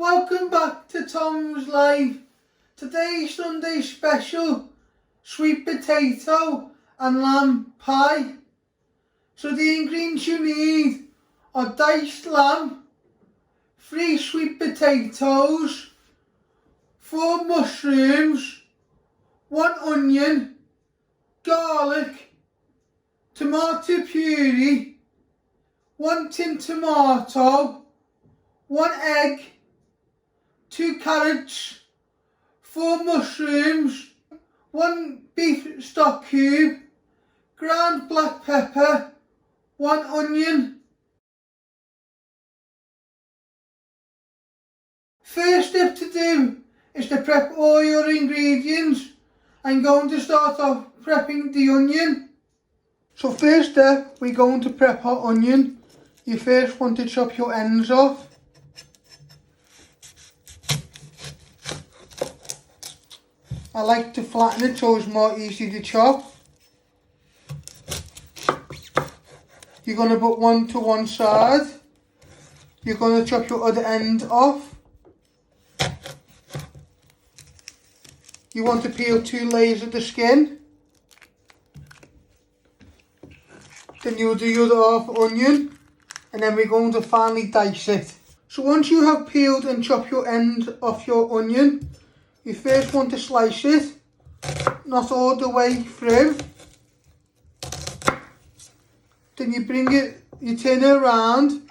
Welcome back to Tom's Live. Today's Sunday special, sweet potato and lamb pie. So the ingredients you need are diced lamb, 3 sweet potatoes, 4 mushrooms, 1 onion, garlic, tomato puree, 1 tin tomato, 1 egg, 2 carrots, 4 mushrooms, 1 beef stock cube, ground black pepper, 1 onion. First step to do is to prep all your ingredients. I'm going to start off prepping the onion. So first step, we're going to prep our onion. You first want to chop your ends off. I like to flatten it so it's more easy to chop. You're going to put one to one side. You're going to chop your other end off. You want to peel 2 layers of the skin. Then you'll do the other half onion. And then we're going to finally dice it. So once you have peeled and chopped your end off your onion, you first want to slice it, not all the way through. Then you turn it around,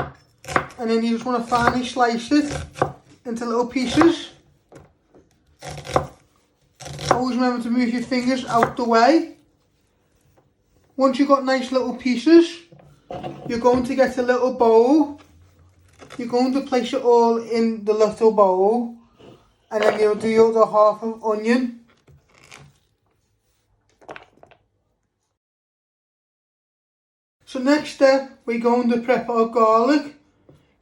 and then you just want to finally slice it into little pieces. Always remember to move your fingers out the way. Once you've got nice little pieces, you're going to get a little bowl. You're going to place it all in the little bowl. And then you'll do your other half of onion. So next step, we're going to prep our garlic.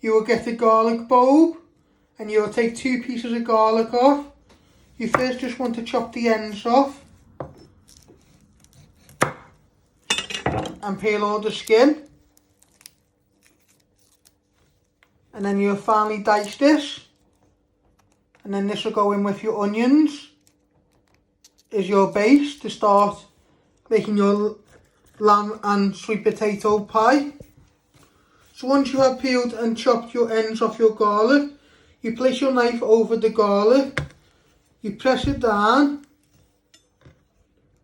You will get a garlic bulb and you'll take 2 pieces of garlic off. You first just want to chop the ends off and peel all the skin. And then you'll finally dice this. And then this will go in with your onions as your base to start making your lamb and sweet potato pie. So once you have peeled and chopped your ends off your garlic, you place your knife over the garlic, you press it down,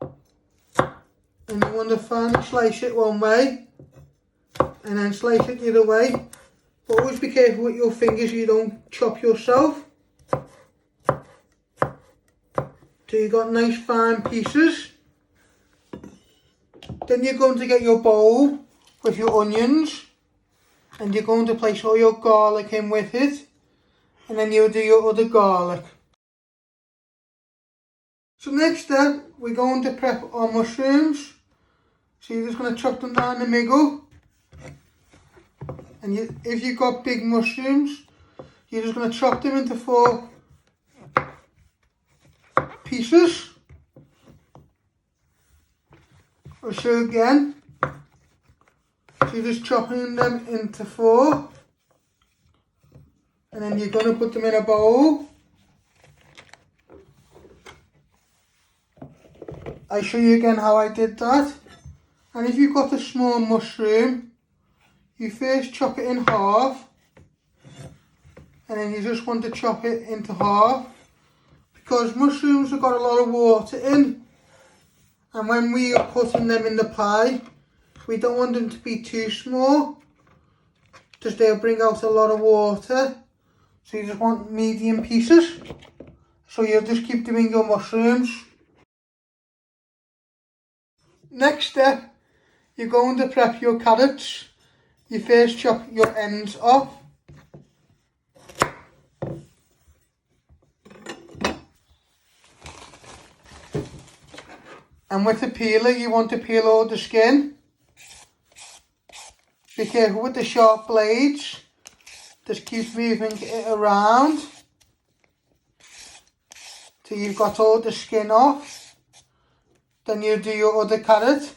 and you want to finally slice it one way and then slice it the other way. But always be careful with your fingers so you don't chop yourself. So you've got nice fine pieces. Then you're going to get your bowl with your onions and you're going to place all your garlic in with it, and then you'll do your other garlic. So next step, we're going to prep our mushrooms. So you're just going to chop them down the middle, and if you've got big mushrooms, you're just going to chop them into 4 pieces. I'll show you again. So you're just chopping them into 4, and then you're going to put them in a bowl. I'll show you again how I did that. And if you've got a small mushroom, you first chop it in half, and then you just want to chop it into half, because mushrooms have got a lot of water in, and when we are putting them in the pie, we don't want them to be too small, because they'll bring out a lot of water. So you just want medium pieces. So you'll just keep doing your mushrooms. Next step, you're going to prep your carrots. You first chop your ends off. And with the peeler, you want to peel all the skin. Be careful with the sharp blades. Just keep moving it around till you've got all the skin off. Then you do your other carrot.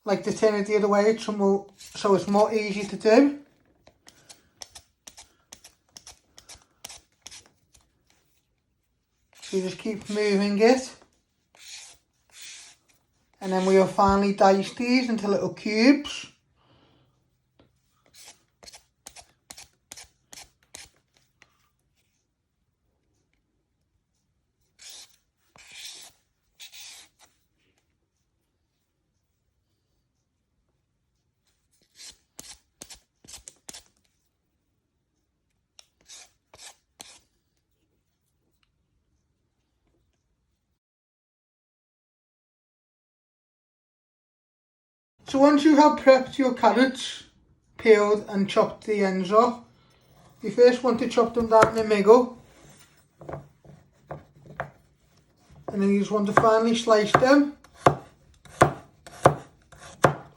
like to turn it the other way so it's more easy to do. So you just keep moving it. And then we'll finally dice these into little cubes. So once you have prepped your carrots, peeled and chopped the ends off, you first want to chop them down in the middle. And then you just want to finely slice them.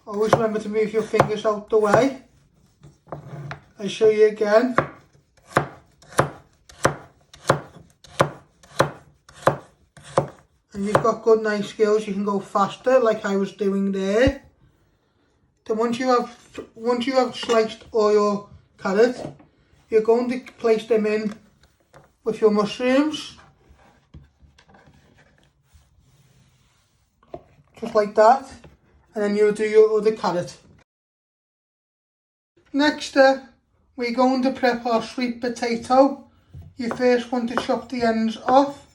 Always remember to move your fingers out the way. I'll show you again. And you've got good knife skills, you can go faster like I was doing there. Then once you have sliced all your carrots, you're going to place them in with your mushrooms. Just like that. And then you'll do your other carrot. Next step, we're going to prep our sweet potato. You first want to chop the ends off.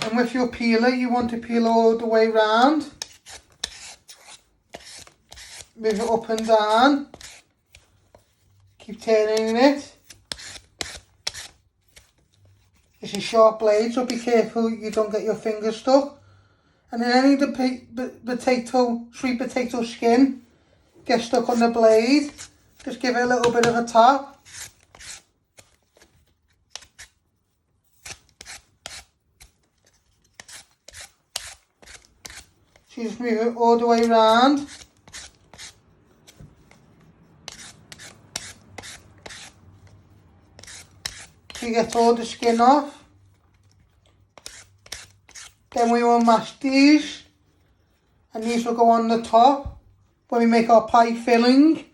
And with your peeler, you want to peel all the way round. Move it up and down. Keep turning it. It's a sharp blade, so be careful you don't get your fingers stuck. And then any of the sweet potato skin gets stuck on the blade, just give it a little bit of a tap. So you just move it all the way around. So you get all the skin off. Then we will mash these, and these will go on the top when we make our pie filling.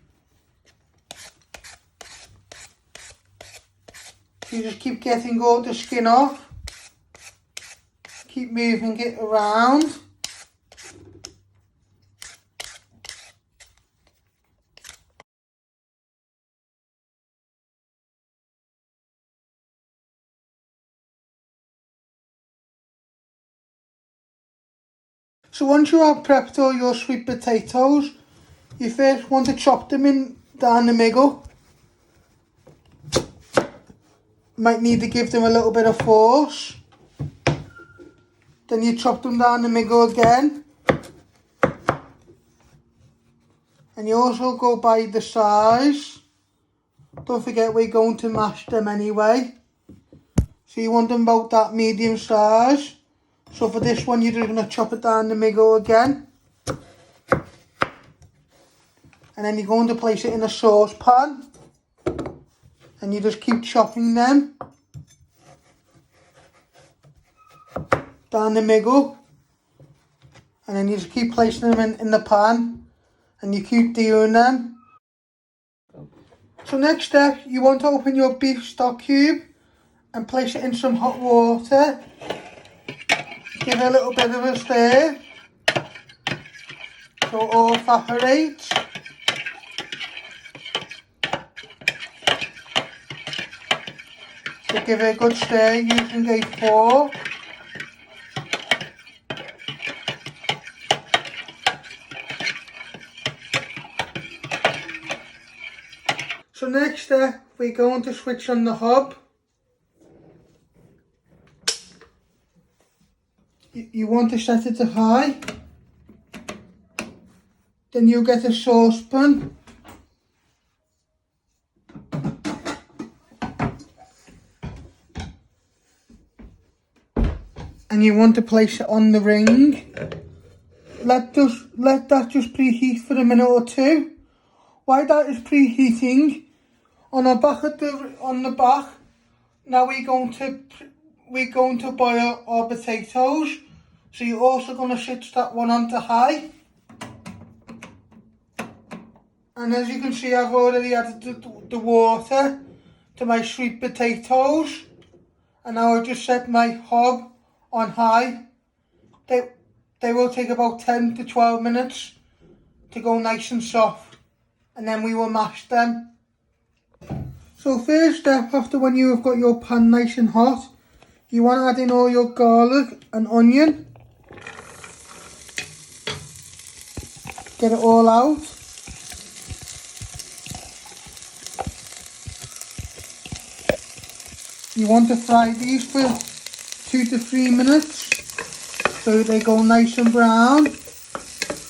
So you just keep getting all the skin off. Keep moving it around. So once you have prepped all your sweet potatoes, you first want to chop them in down the middle. Might need to give them a little bit of force. Then you chop them down the middle again. And you also go by the size. Don't forget we're going to mash them anyway. So you want them about that medium size. So for this one, you're just going to chop it down the middle again. And then you're going to place it in a saucepan. And you just keep chopping them down the middle. And then you just keep placing them in the pan. And you keep doing them. So next step, you want to open your beef stock cube and place it in some hot water. Give it a little bit of a stir so it all evaporates. So give it a good stir using a fork. So next step, we're going to switch on the hob. You want to set it to high. Then you get a saucepan. And you want to place it on the ring. Let that just preheat for a minute or two. while that is preheating, on the back, now we're going to boil our potatoes. So you're also going to switch that one on to high. And as you can see, I've already added the water to my sweet potatoes. And now I've just set my hob on high. They will take about 10 to 12 minutes to go nice and soft. And then we will mash them. So first step, after when you have got your pan nice and hot, you want to add in all your garlic and onion. Get it all out. You want to fry these for 2 to 3 minutes so they go nice and brown,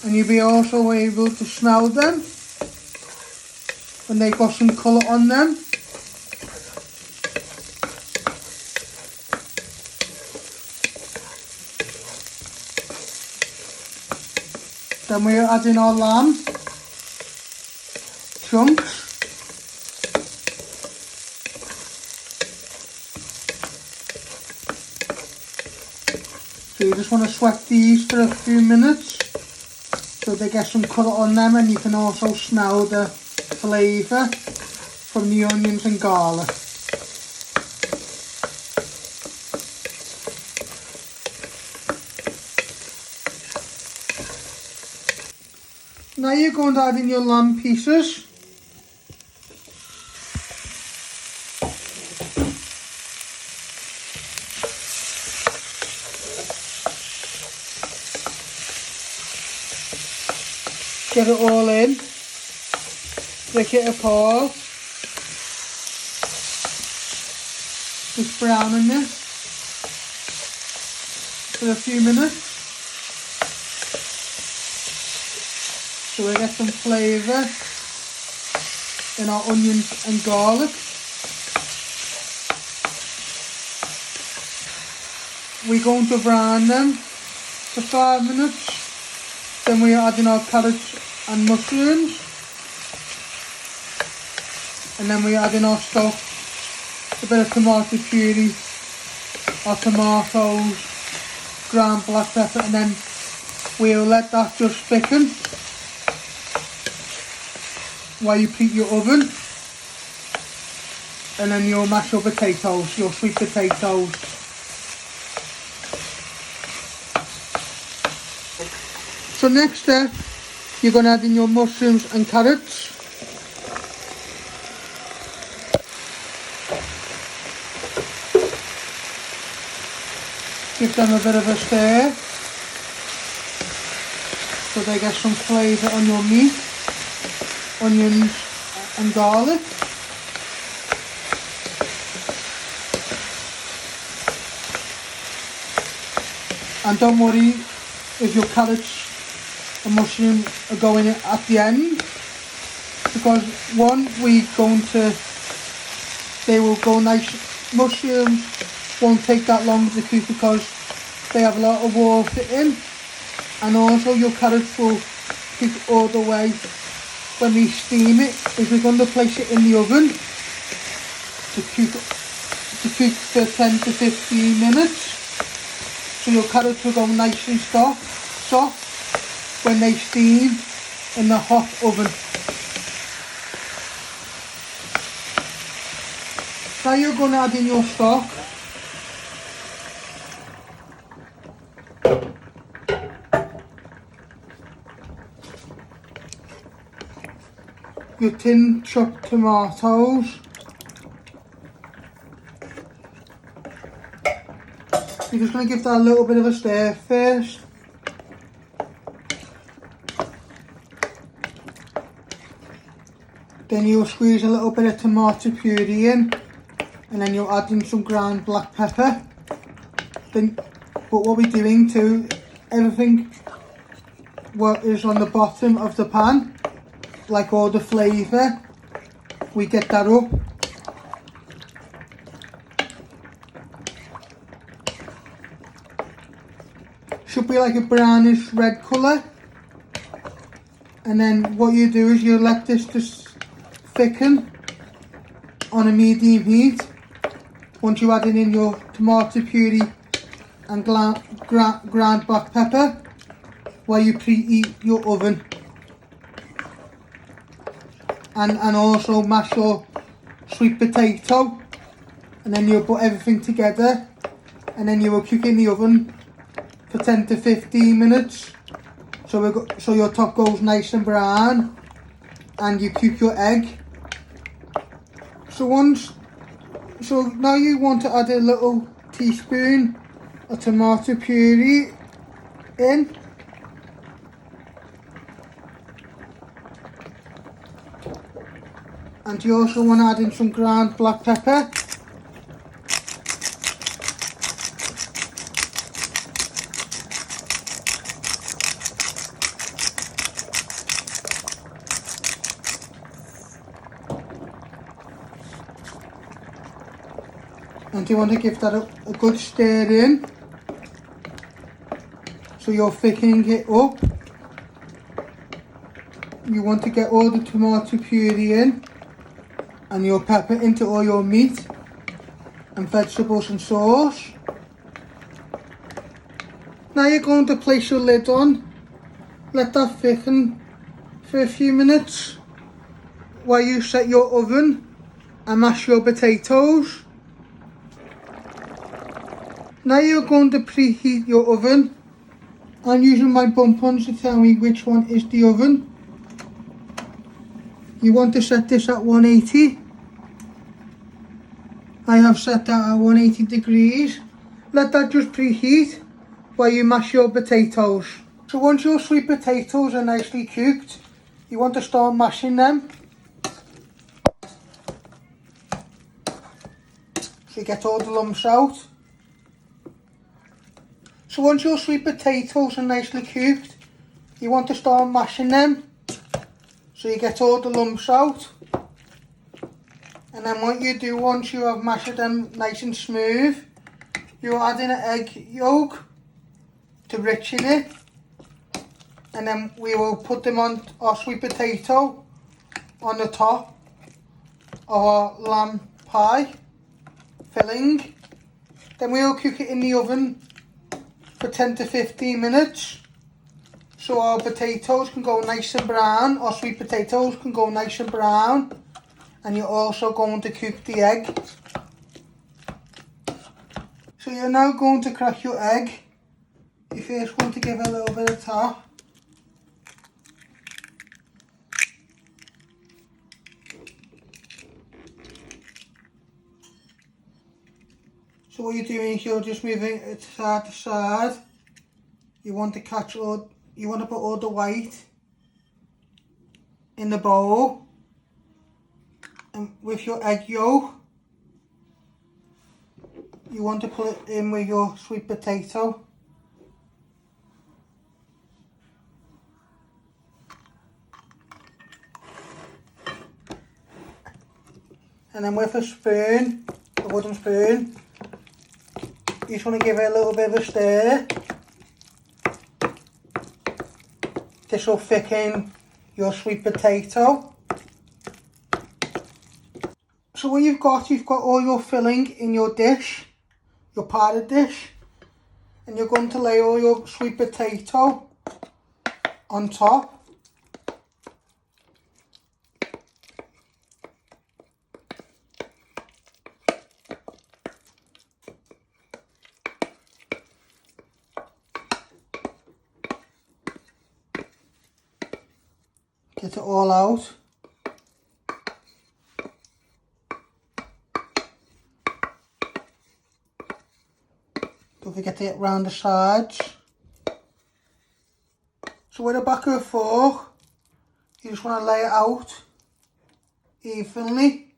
and you'll be also able to smell them when they've got some colour on them. Then we're adding our lamb chunks. So you just want to sweat these for a few minutes so they get some colour on them, and you can also smell the flavour from the onions and garlic. Now you're going to add in your lamb pieces. Get it all in. Break it apart. Just browning this for a few minutes. So we get some flavour in our onions and garlic. We're going to brown them for 5 minutes. Then we are adding our carrots and mushrooms. And then we are adding our stock, a bit of tomato puree, our tomatoes, ground black pepper, and then we'll let that just thicken while you preheat your oven, and then you'll mash your potatoes, your sweet potatoes. So next step, you're going to add in your mushrooms and carrots. Give them a bit of a stir so they get some flavour on your meat, onions and garlic. And don't worry if your carrots and mushrooms are going in at the end, because they will go nice. Mushrooms won't take that long to cook because they have a lot of water in, and also your carrots will cook all the way when we steam it. If we're going to place it in the oven to cook for 10 to 15 minutes, so your carrots will go nice and soft when they steam in the hot oven. Now you're going to add in your stock. Your tin chopped tomatoes. You're just going to give that a little bit of a stir first. Then you'll squeeze a little bit of tomato puree in, and then you'll add in some ground black pepper. But what we're doing too, everything what is on the bottom of the pan, like all the flavour, we get that up. Should be like a brownish red colour, and And then what you do is you let this just thicken on a medium heat. Once you add in your tomato puree and ground black pepper, while you preheat your oven. And also mash your sweet potato, and then you'll put everything together, and then you will cook in the oven for 10 to 15 minutes. So your top goes nice and brown, and you cook your egg. So now you want to add a little teaspoon of tomato puree in. And you also want to add in some ground black pepper. And you want to give that a good stir in. So you're thickening it up. You want to get all the tomato puree in, and your pepper into all your meat and vegetables and sauce. Now you're going to place your lid on, let that thicken for a few minutes while you set your oven and mash your potatoes. Now you're going to preheat your oven. I'm using my bumpons to tell me which one is the oven. You want to set this at 180. I have set that at 180 degrees. Let that just preheat while you mash your potatoes. So once your sweet potatoes are nicely cooked, you want to start mashing them. So you get all the lumps out. So once your sweet potatoes are nicely cooked, you want to start mashing them. So you get all the lumps out. And then what you do once you have mashed them nice and smooth, you add in an egg yolk to richen it. And then we will put them on our sweet potato on the top of our lamb pie filling. Then we'll cook it in the oven for 10 to 15 minutes. So our potatoes can go nice and brown, our sweet potatoes can go nice and brown. And you're also going to cook the egg. So you're now going to crack your egg. You first want to give it a little bit of tap. So what you're doing is you're just moving it side to side. You want to put all the white in the bowl. And with your egg yolk, you want to put it in with your sweet potato. And then with a spoon, a wooden spoon, you just want to give it a little bit of a stir. This will thicken your sweet potato. So what you've got all your filling in your dish, your parted dish, and you're going to lay all your sweet potato on top. Get it all out. Don't forget to get round the sides. So with a back of a fork, you just want to lay it out evenly.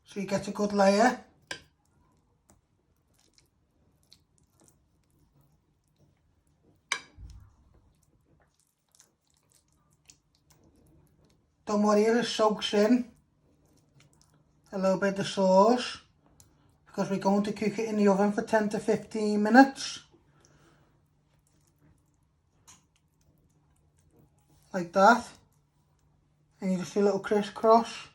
So you get a good layer. Don't worry if it soaks in a little bit of sauce, because we're going to cook it in the oven for 10 to 15 minutes. Like that. And you just do a little crisscross.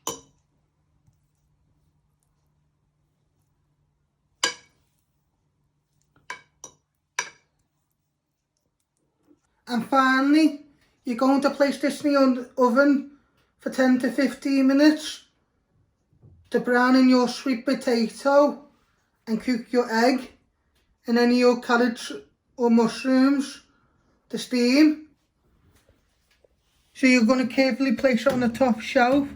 And finally, you're going to place this in the oven for 10 to 15 minutes to brown in your sweet potato and cook your egg and any of your carrots or mushrooms to steam. So you're going to carefully place it on the top shelf.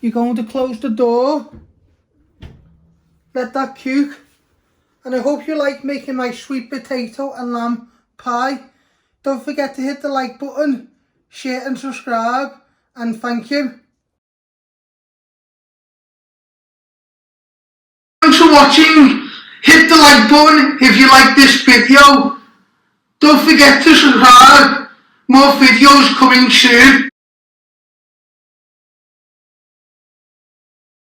You're going to close the door, let that cook, and I hope you like making my sweet potato and lamb pie. Don't forget to hit the like button, share and subscribe, and thank you. Thanks for watching. Hit the like button if you like this video. Don't forget to subscribe. More videos coming soon.